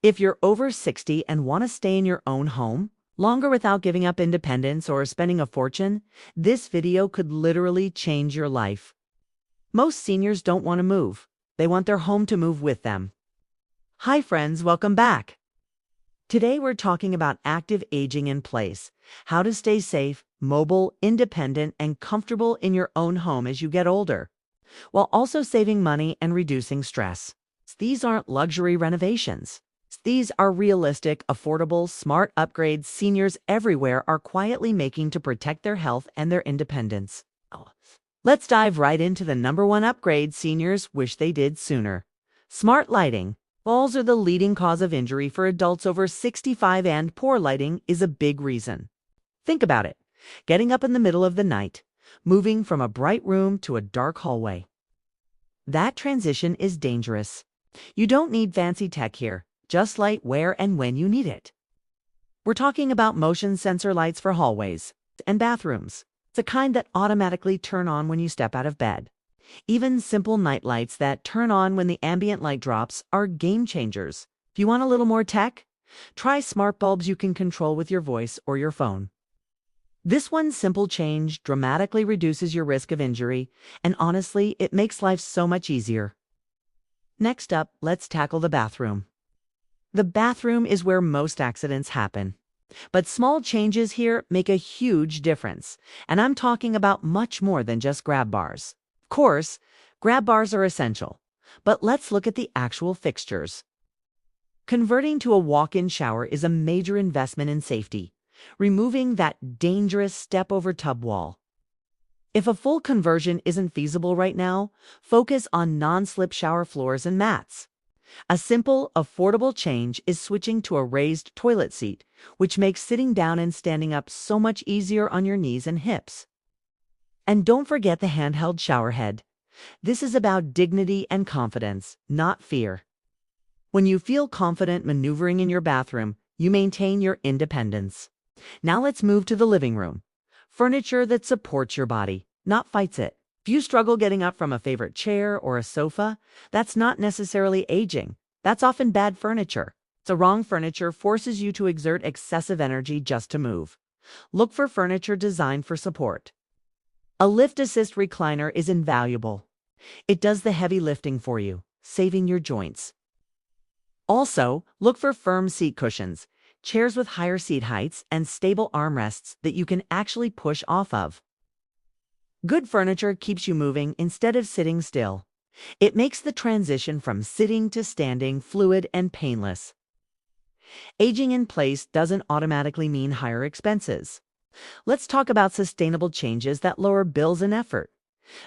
If you're over 60 and want to stay in your own home longer without giving up independence or spending a fortune, this video could literally change your life. Most seniors don't want to move. They want their home to move with them. Hi friends, welcome back. Today we're talking about active aging in place, how to stay safe, mobile, independent, and comfortable in your own home as you get older, while also saving money and reducing stress. These aren't luxury renovations. These are realistic, affordable, smart upgrades seniors everywhere are quietly making to protect their health and their independence. Let's dive right into the #1 upgrade seniors wish they did sooner. Smart lighting. Falls are the leading cause of injury for adults over 65, and poor lighting is a big reason. Think about it. Getting up in the middle of the night, moving from a bright room to a dark hallway. That transition is dangerous. You don't need fancy tech here, just light where and when you need it. We're talking about motion sensor lights for hallways and bathrooms, the kind that automatically turn on when you step out of bed. Even simple night lights that turn on when the ambient light drops are game changers. If you want a little more tech, try smart bulbs you can control with your voice or your phone. This one simple change dramatically reduces your risk of injury, and honestly, it makes life so much easier. Next up, let's tackle the bathroom. The bathroom is where most accidents happen. But small changes here make a huge difference, and I'm talking about much more than just grab bars. Of course, grab bars are essential, but let's look at the actual fixtures. Converting to a walk-in shower is a major investment in safety, removing that dangerous step-over tub wall. If a full conversion isn't feasible right now, focus on non-slip shower floors and mats. A simple, affordable change is switching to a raised toilet seat, which makes sitting down and standing up so much easier on your knees and hips. And don't forget the handheld shower head. This is about dignity and confidence, not fear. When you feel confident maneuvering in your bathroom, you maintain your independence. Now let's move to the living room. Furniture that supports your body, not fights it. If you struggle getting up from a favorite chair or a sofa, that's not necessarily aging. That's often bad furniture. The wrong furniture forces you to exert excessive energy just to move. Look for furniture designed for support. A lift assist recliner is invaluable. It does the heavy lifting for you, saving your joints. Also, look for firm seat cushions, chairs with higher seat heights, and stable armrests that you can actually push off of. Good furniture keeps you moving instead of sitting still. It makes the transition from sitting to standing fluid and painless. Aging in place doesn't automatically mean higher expenses. Let's talk about sustainable changes that lower bills and effort.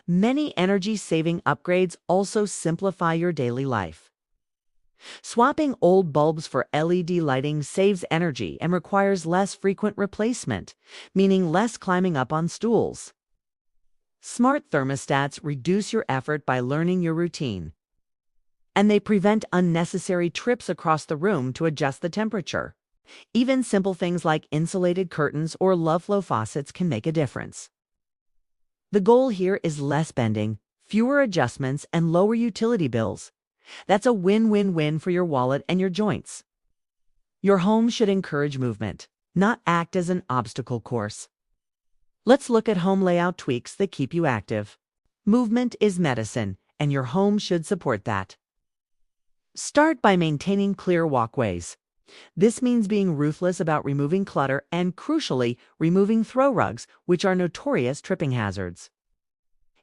Many energy-saving upgrades also simplify your daily life. Swapping old bulbs for LED lighting saves energy and requires less frequent replacement, meaning less climbing up on stools. Smart thermostats reduce your effort by learning your routine, and they prevent unnecessary trips across the room to adjust the temperature. Even simple things like insulated curtains or low-flow faucets can make a difference. The goal here is less bending, fewer adjustments, and lower utility bills. That's a win-win-win for your wallet and your joints. Your home should encourage movement, not act as an obstacle course. Let's look at home layout tweaks that keep you active. Movement is medicine, and your home should support that. Start by maintaining clear walkways. This means being ruthless about removing clutter and, crucially, removing throw rugs, which are notorious tripping hazards.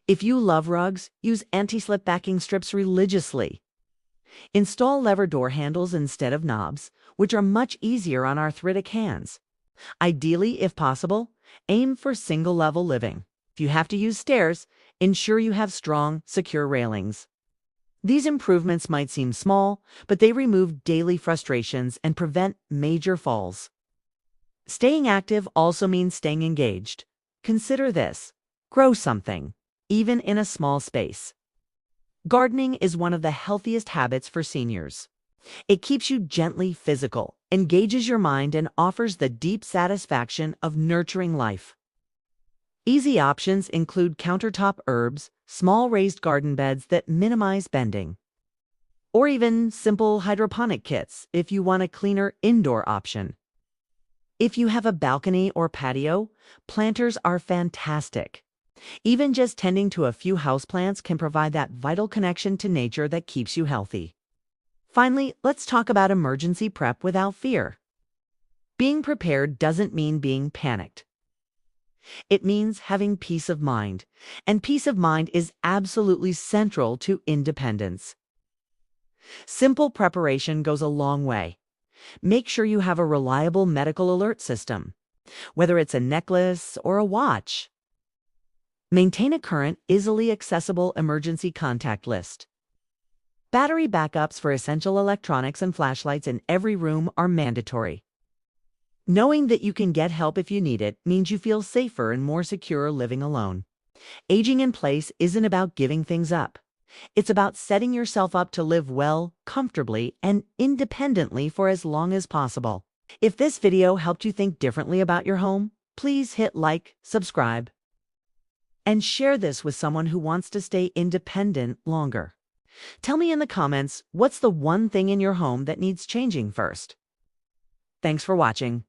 If you love rugs, use anti-slip backing strips religiously. Install lever door handles instead of knobs, which are much easier on arthritic hands. Ideally, if possible, aim for single-level living. If you have to use stairs, ensure you have strong, secure railings. These improvements might seem small, but they remove daily frustrations and prevent major falls. Staying active also means staying engaged. Consider this: grow something, even in a small space. Gardening is one of the healthiest habits for seniors. It keeps you gently physical, engages your mind, and offers the deep satisfaction of nurturing life. Easy options include countertop herbs, small raised garden beds that minimize bending. or even simple hydroponic kits if you want a cleaner indoor option. If you have a balcony or patio, planters are fantastic. Even just tending to a few houseplants can provide that vital connection to nature that keeps you healthy. Finally, let's talk about emergency prep without fear. Being prepared doesn't mean being panicked. It means having peace of mind, and peace of mind is absolutely central to independence. Simple preparation goes a long way. Make sure you have a reliable medical alert system, whether it's a necklace or a watch. Maintain a current, easily accessible emergency contact list. Battery backups for essential electronics and flashlights in every room are mandatory. Knowing that you can get help if you need it means you feel safer and more secure living alone. Aging in place isn't about giving things up. It's about setting yourself up to live well, comfortably, and independently for as long as possible. If this video helped you think differently about your home, please hit like, subscribe, and share this with someone who wants to stay independent longer. Tell me in the comments, what's the one thing in your home that needs changing first? Thanks for watching.